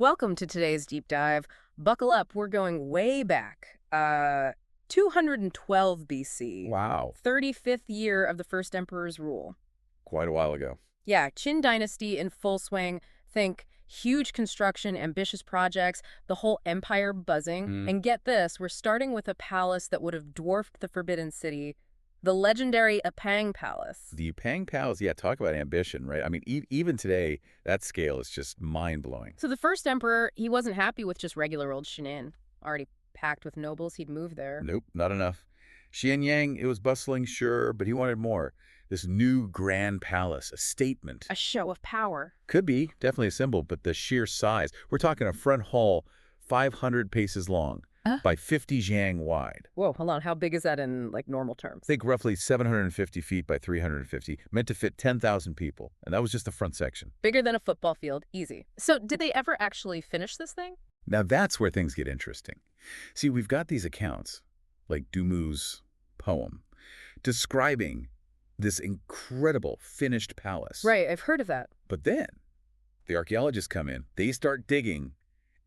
Welcome to today's deep dive. Buckle up, we're going way back. 212 BC, Wow, 35th year of the First Emperor's rule. quite a while ago. Yeah, Qin dynasty in full swing. Think huge construction, ambitious projects, the whole empire buzzing. Mm. And get this, we're starting with a palace that would have dwarfed the Forbidden City, the legendary Epang Palace. The Epang Palace, yeah, talk about ambition, right? I mean, even today, that scale is just mind-blowing. So the first emperor, he wasn't happy with just regular old Shinin, already packed with nobles. He'd move there. Nope, not enough. Xianyang, it was bustling, sure, but he wanted more. This new grand palace, a statement. A show of power. Could be, definitely a symbol, but the sheer size. We're talking a front hall 500 paces long by 50 jiang wide. Whoa, hold on. How big is that in, like, normal terms? Think roughly 750 feet by 350, meant to fit 10,000 people. And that was just the front section. Bigger than a football field. Easy. So did they ever actually finish this thing? Now that's where things get interesting. See, we've got these accounts, like Dumus's poem, describing this incredible finished palace. Right, I've heard of that. But then the archaeologists come in, they start digging,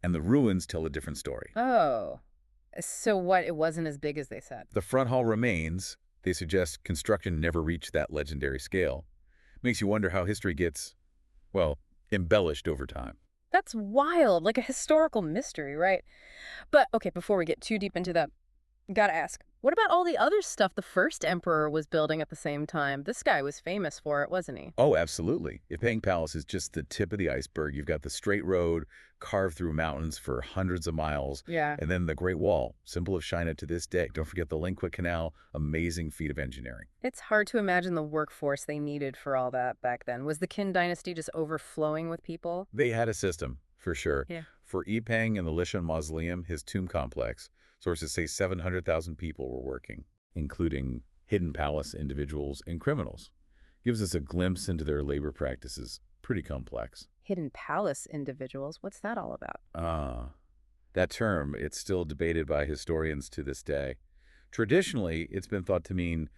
and the ruins tell a different story. Oh. So what, it wasn't as big as they said? The front hall remains. They suggest construction never reached that legendary scale. Makes you wonder how history gets, well, embellished over time. That's wild, like a historical mystery, right? But, okay, before we get too deep into that, gotta ask, what about all the other stuff the first emperor was building at the same time? This guy was famous for it, wasn't he? Oh, absolutely. Epang Palace is just the tip of the iceberg. You've got the straight road carved through mountains for hundreds of miles. Yeah. And then the Great Wall, symbol of China to this day. Don't forget the Lingua Canal, amazing feat of engineering. It's hard to imagine the workforce they needed for all that back then. Was the Qin dynasty just overflowing with people? They had a system, for sure. Yeah. For Epang and the Lishan Mausoleum, his tomb complex, sources say 700,000 people were working, including hidden palace individuals and criminals. Gives us a glimpse into their labor practices. Pretty complex. Hidden palace individuals? What's that all about? That term, it's still debated by historians to this day. Traditionally, it's been thought to mean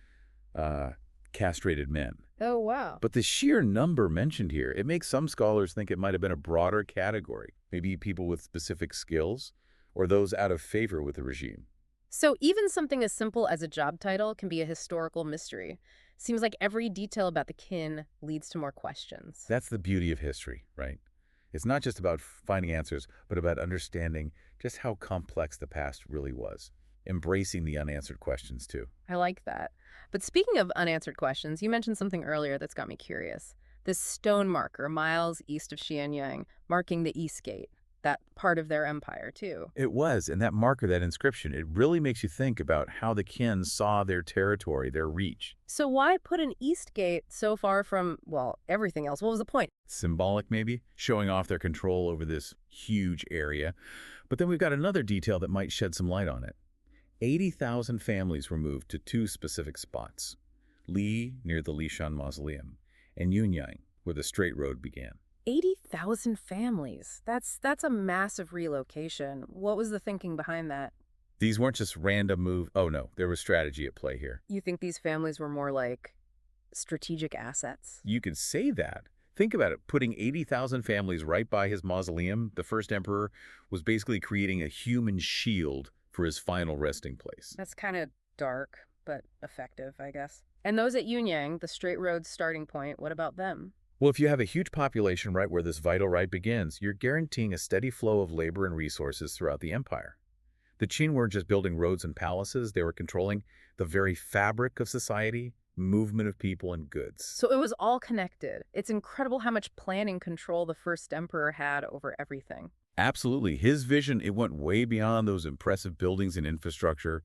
castrated men. Oh, wow. But the sheer number mentioned here, it makes some scholars think it might have been a broader category, maybe people with specific skills or those out of favor with the regime. So even something as simple as a job title can be a historical mystery. Seems like every detail about the Qin leads to more questions. That's the beauty of history, right? It's not just about finding answers, but about understanding just how complex the past really was. Embracing the unanswered questions, too. I like that. But speaking of unanswered questions, you mentioned something earlier that's got me curious. This stone marker miles east of Xianyang, marking the East Gate, that part of their empire, too. It was, and that marker, that inscription, it really makes you think about how the Qin saw their territory, their reach. So why put an East Gate so far from, well, everything else? What was the point? Symbolic, maybe, showing off their control over this huge area. But then we've got another detail that might shed some light on it. 80,000 families were moved to two specific spots, Li near the Lishan Mausoleum, and Yunyang, where the straight road began. 80,000 families. That's a massive relocation. What was the thinking behind that? These weren't just random moves. Oh no, there was strategy at play here. You think these families were more like strategic assets? You could say that. Think about it. Putting 80,000 families right by his mausoleum, the first emperor was basically creating a human shield for his final resting place. That's kind of dark, but effective, I guess. And those at Yunyang, the straight road starting point, what about them? Well, if you have a huge population right where this vital right begins, you're guaranteeing a steady flow of labor and resources throughout the empire. The Qin weren't just building roads and palaces, they were controlling the very fabric of society, movement of people and goods. So it was all connected. It's incredible how much planning control the first emperor had over everything. Absolutely. His vision, it went way beyond those impressive buildings and infrastructure.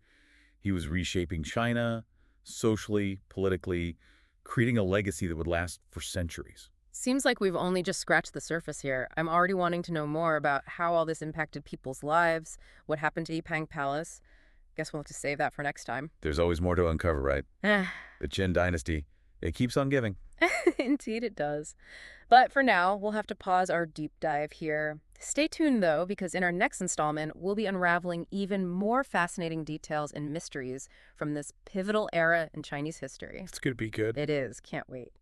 He was reshaping China, socially, politically, creating a legacy that would last for centuries. Seems like we've only just scratched the surface here. I'm already wanting to know more about how all this impacted people's lives, what happened to Epang Palace. Guess we'll have to save that for next time. There's always more to uncover, right? The Qin dynasty, it keeps on giving. Indeed it does. But for now, we'll have to pause our deep dive here. Stay tuned, though, because in our next installment, we'll be unraveling even more fascinating details and mysteries from this pivotal era in Chinese history. It's going to be good. It is. Can't wait.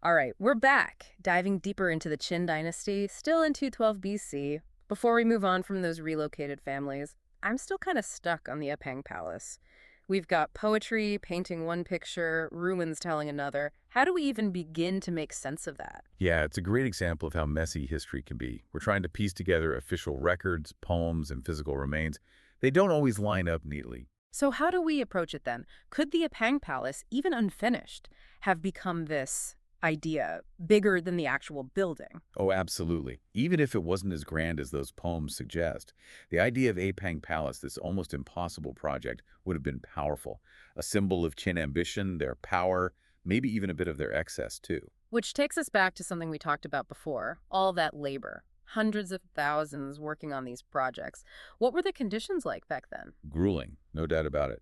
All right, we're back, diving deeper into the Qin dynasty, still in 212 BC. Before we move on from those relocated families, I'm still kind of stuck on the Epang Palace. We've got poetry painting one picture, ruins telling another. How do we even begin to make sense of that? Yeah, it's a great example of how messy history can be. We're trying to piece together official records, poems, and physical remains. They don't always line up neatly. So, how do we approach it then? Could the Epang Palace, even unfinished, have become this idea bigger than the actual building? Oh, absolutely. Even if it wasn't as grand as those poems suggest, the idea of Apang Palace, this almost impossible project, would have been powerful. A symbol of Qin ambition, their power, maybe even a bit of their excess, too. Which takes us back to something we talked about before, all that labor. Hundreds of thousands working on these projects. What were the conditions like back then? Grueling, no doubt about it.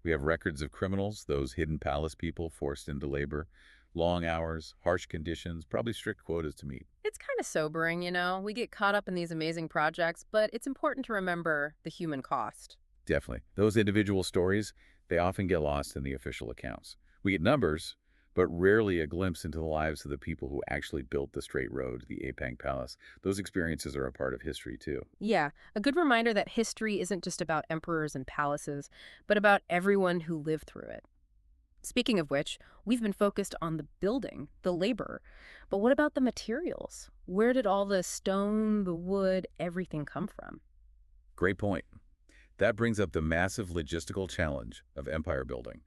We have records of criminals, those hidden palace people forced into labor, long hours, harsh conditions, probably strict quotas to meet. It's kind of sobering, you know? We get caught up in these amazing projects, but it's important to remember the human cost. Definitely. Those individual stories, they often get lost in the official accounts. We get numbers, but rarely a glimpse into the lives of the people who actually built the straight road, the Apang Palace. Those experiences are a part of history, too. Yeah, a good reminder that history isn't just about emperors and palaces, but about everyone who lived through it. Speaking of which, we've been focused on the building, the labor. But what about the materials? Where did all the stone, the wood, everything come from? Great point. That brings up the massive logistical challenge of empire building.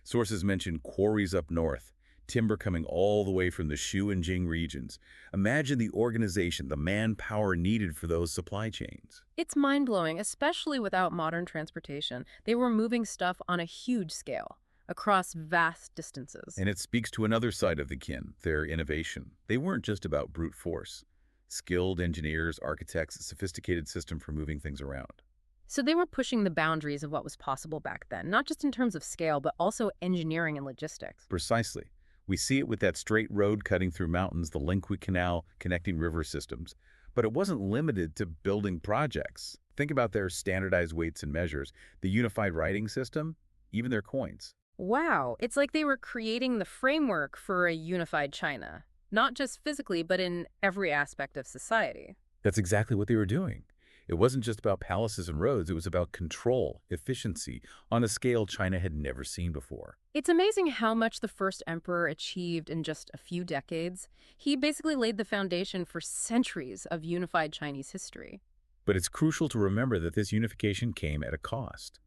Sources mention quarries up north, timber coming all the way from the Shu and Jing regions. Imagine the organization, the manpower needed for those supply chains. It's mind-blowing, especially without modern transportation. They were moving stuff on a huge scale, across vast distances. And it speaks to another side of the Qin, their innovation. They weren't just about brute force. Skilled engineers, architects, a sophisticated system for moving things around. So they were pushing the boundaries of what was possible back then, not just in terms of scale, but also engineering and logistics. Precisely. We see it with that straight road cutting through mountains, the Lingui Canal connecting river systems. But it wasn't limited to building projects. Think about their standardized weights and measures, the unified writing system, even their coins. Wow, it's like they were creating the framework for a unified China, not just physically, but in every aspect of society. That's exactly what they were doing. It wasn't just about palaces and roads, it was about control, efficiency, on a scale China had never seen before. It's amazing how much the first emperor achieved in just a few decades. He basically laid the foundation for centuries of unified Chinese history. But it's crucial to remember that this unification came at a cost.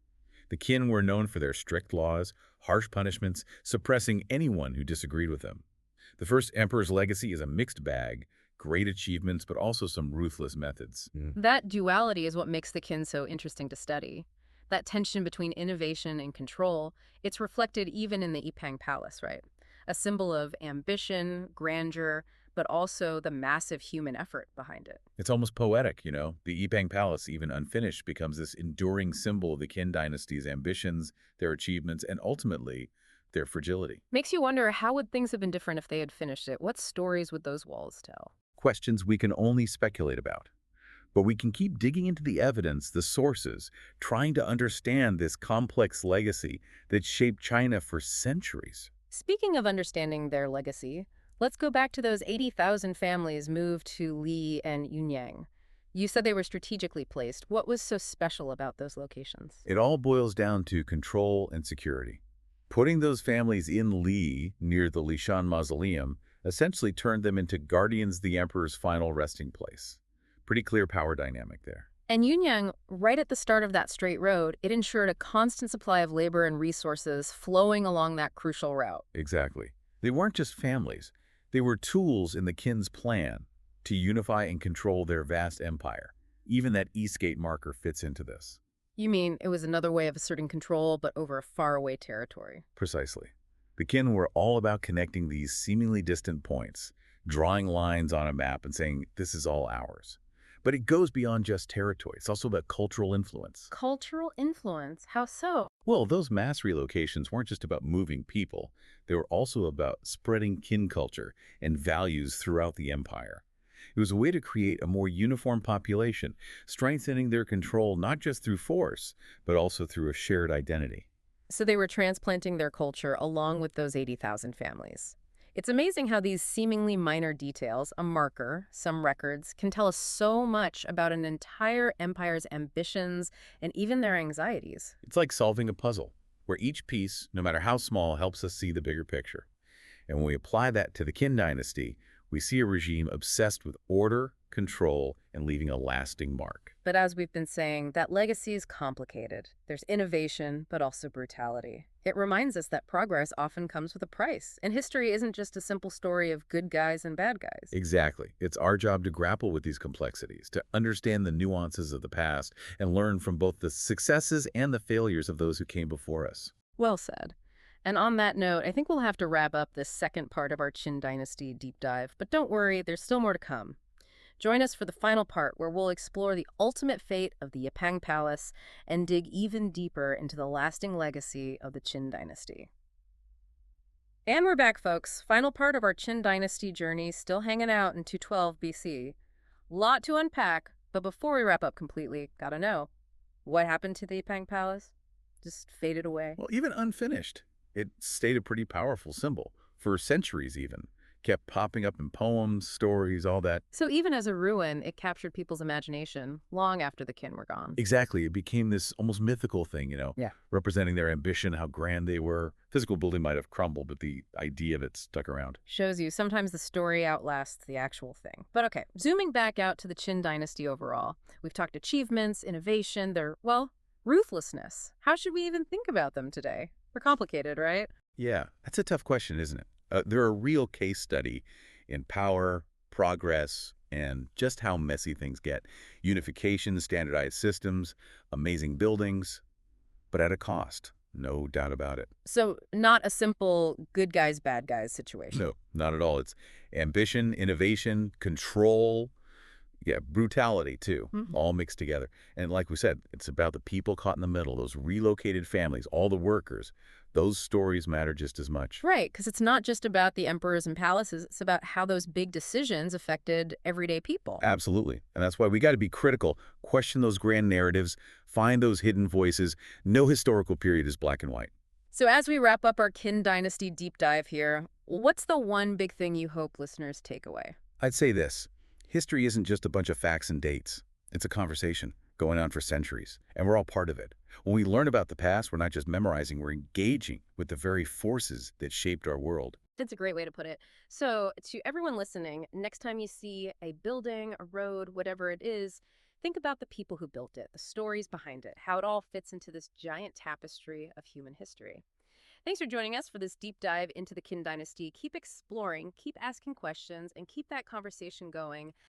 The Qin were known for their strict laws, harsh punishments, suppressing anyone who disagreed with them. The first emperor's legacy is a mixed bag, great achievements, but also some ruthless methods. That duality is what makes the Qin so interesting to study. That tension between innovation and control, it's reflected even in the Epang Palace, right? A symbol of ambition, grandeur, but also the massive human effort behind it. It's almost poetic, you know? The Epang Palace, even unfinished, becomes this enduring symbol of the Qin dynasty's ambitions, their achievements, and ultimately, their fragility. Makes you wonder, how would things have been different if they had finished it? What stories would those walls tell? Questions we can only speculate about. But we can keep digging into the evidence, the sources, trying to understand this complex legacy that shaped China for centuries. Speaking of understanding their legacy, let's go back to those 80,000 families moved to Li and Yunyang. You said they were strategically placed. What was so special about those locations? It all boils down to control and security. Putting those families in Li, near the Lishan Mausoleum, essentially turned them into guardians of the emperor's final resting place. Pretty clear power dynamic there. And Yunyang, right at the start of that straight road, it ensured a constant supply of labor and resources flowing along that crucial route. Exactly. They weren't just families. They were tools in the Qin's plan to unify and control their vast empire. Even that Eastgate marker fits into this. You mean it was another way of asserting control, but over a faraway territory? Precisely. The Qin were all about connecting these seemingly distant points, drawing lines on a map and saying, this is all ours. But it goes beyond just territory. It's also about cultural influence. Cultural influence? How so? Well, those mass relocations weren't just about moving people. They were also about spreading Qin culture and values throughout the empire. It was a way to create a more uniform population, strengthening their control not just through force, but also through a shared identity. So they were transplanting their culture along with those 80,000 families. It's amazing how these seemingly minor details, a marker, some records, can tell us so much about an entire empire's ambitions and even their anxieties. It's like solving a puzzle, where each piece, no matter how small, helps us see the bigger picture. And when we apply that to the Qin dynasty, we see a regime obsessed with order, control, and leaving a lasting mark. But as we've been saying, that legacy is complicated. There's innovation, but also brutality. It reminds us that progress often comes with a price, and history isn't just a simple story of good guys and bad guys. Exactly. It's our job to grapple with these complexities, to understand the nuances of the past, and learn from both the successes and the failures of those who came before us. Well said. And on that note, I think we'll have to wrap up this second part of our Qin Dynasty deep dive, but don't worry, there's still more to come. Join us for the final part where we'll explore the ultimate fate of the Epang Palace and dig even deeper into the lasting legacy of the Qin Dynasty. And we're back, folks. Final part of our Qin Dynasty journey, still hanging out in 212 BC. Lot to unpack, but before we wrap up completely, gotta know, what happened to the Epang Palace? Just faded away. Well, even unfinished, it stayed a pretty powerful symbol, for centuries even. Kept popping up in poems, stories, all that. So even as a ruin, it captured people's imagination long after the Qin were gone. Exactly. It became this almost mythical thing, Yeah. representing their ambition, how grand they were. Physical building might have crumbled, but the idea of it stuck around. Shows you sometimes the story outlasts the actual thing. But okay, zooming back out to the Qin Dynasty overall, we've talked achievements, innovation, their, well, ruthlessness. How should we even think about them today? They're complicated, right? Yeah, that's a tough question, isn't it? They're a real case study in power, progress, and just how messy things get. Unification, standardized systems, amazing buildings, but at a cost. No doubt about it. So not a simple good guys, bad guys situation. No, not at all. It's ambition, innovation, control, yeah, brutality too, Mhm. all mixed together. And like we said, it's about the people caught in the middle, those relocated families, all the workers. Those stories matter just as much. Right, because it's not just about the emperors and palaces, it's about how those big decisions affected everyday people. Absolutely. And that's why we got to be critical, question those grand narratives, find those hidden voices. No historical period is black and white. So as we wrap up our Qin Dynasty deep dive here, what's the one big thing you hope listeners take away? I'd say this. History isn't just a bunch of facts and dates. It's a conversation going on for centuries, and we're all part of it. When we learn about the past, we're not just memorizing, we're engaging with the very forces that shaped our world. That's a great way to put it. So, to everyone listening, next time you see a building, a road, whatever it is, think about the people who built it, the stories behind it, how it all fits into this giant tapestry of human history. Thanks for joining us for this deep dive into the Qin Dynasty. Keep exploring, keep asking questions, and keep that conversation going.